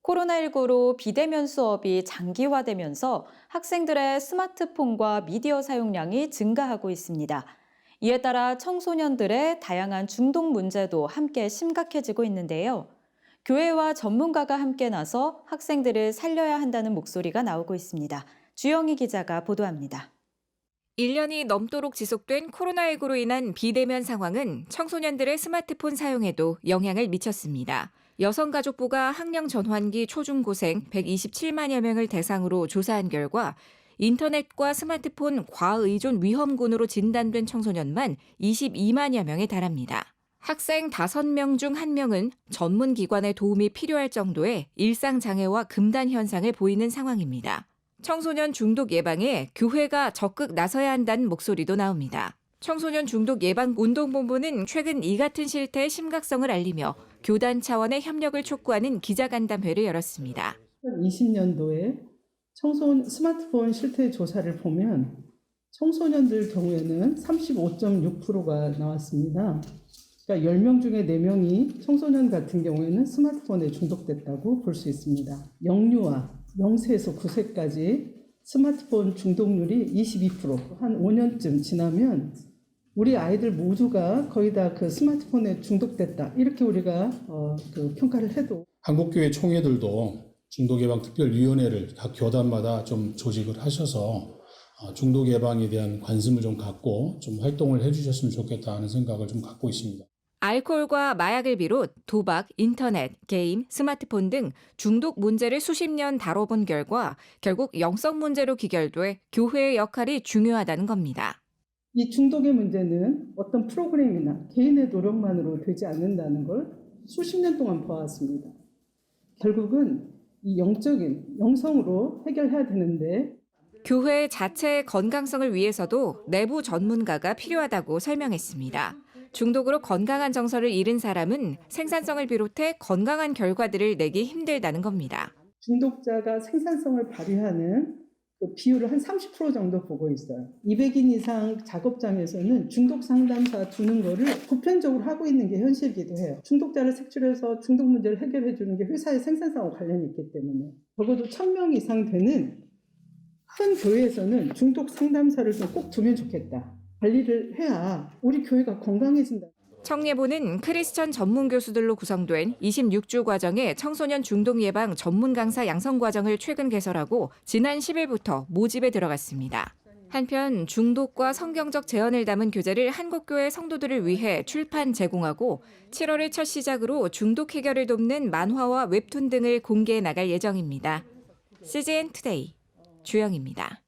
코로나19로 비대면 수업이 장기화되면서 학생들의 스마트폰과 미디어 사용량이 증가하고 있습니다. 이에 따라 청소년들의 다양한 중독 문제도 함께 심각해지고 있는데요. 교회와 전문가가 함께 나서 학생들을 살려야 한다는 목소리가 나오고 있습니다. 주영희 기자가 보도합니다. 1년이 넘도록 지속된 코로나19로 인한 비대면 상황은 청소년들의 스마트폰 사용에도 영향을 미쳤습니다. 여성가족부가 학령 전환기 초중고생 127만여 명을 대상으로 조사한 결과 인터넷과 스마트폰 과의존 위험군으로 진단된 청소년만 22만여 명에 달합니다. 학생 5명 중 1명은 전문기관의 도움이 필요할 정도의 일상장애와 금단 현상을 보이는 상황입니다. 청소년 중독 예방에 교회가 적극 나서야 한다는 목소리도 나옵니다. 청소년 중독 예방 운동본부는 최근 이 같은 실태의 심각성을 알리며 교단 차원의 협력을 촉구하는 기자간담회를 열었습니다. 2020년도에 스마트폰 실태 조사를 보면 청소년들 경우에는 35.6%가 나왔습니다. 그러니까 10명 중에 4명이 청소년 같은 경우에는 스마트폰에 중독됐다고 볼 수 있습니다. 영유아 0세에서 9세까지 스마트폰 중독률이 22%, 한 5년쯤 지나면 우리 아이들 모두가 거의 다 그 스마트폰에 중독됐다. 이렇게 우리가 평가를 해도. 한국교회 총회들도 중독예방특별위원회를 각 교단마다 좀 조직을 하셔서 중독 예방에 대한 관심을 좀 갖고 좀 활동을 해주셨으면 좋겠다 하는 생각을 좀 갖고 있습니다. 알코올과 마약을 비롯 도박, 인터넷, 게임, 스마트폰 등 중독 문제를 수십 년 다뤄본 결과 결국 영성 문제로 귀결돼 교회의 역할이 중요하다는 겁니다. 이 중독의 문제는 어떤 프로그램이나 개인의 노력만으로 되지 않는다는 걸 수십 년 동안 봐왔습니다. 결국은 이 영성으로 해결해야 되는데 교회 자체의 건강성을 위해서도 내부 전문가가 필요하다고 설명했습니다. 중독으로 건강한 정서를 잃은 사람은 생산성을 비롯해 건강한 결과들을 내기 힘들다는 겁니다. 중독자가 생산성을 발휘하는 그 비율을 한 30% 정도 보고 있어요. 200인 이상 작업장에서는 중독 상담사 두는 거를 보편적으로 하고 있는 게 현실이기도 해요. 중독자를 색출해서 중독 문제를 해결해 주는 게 회사의 생산성과 관련이 있기 때문에 적어도 1000명 이상 되는 큰 교회에서는 중독 상담사를 좀 꼭 두면 좋겠다. 관리를 해야 우리 교회가 건강해진다. 청예보는 크리스천 전문 교수들로 구성된 26주 과정의 청소년 중독 예방 전문 강사 양성 과정을 최근 개설하고 지난 10일부터 모집에 들어갔습니다. 한편 중독과 성경적 재현을 담은 교재를 한국교회 성도들을 위해 출판 제공하고 7월을 첫 시작으로 중독 해결을 돕는 만화와 웹툰 등을 공개해 나갈 예정입니다. CGN 투데이 주영입니다.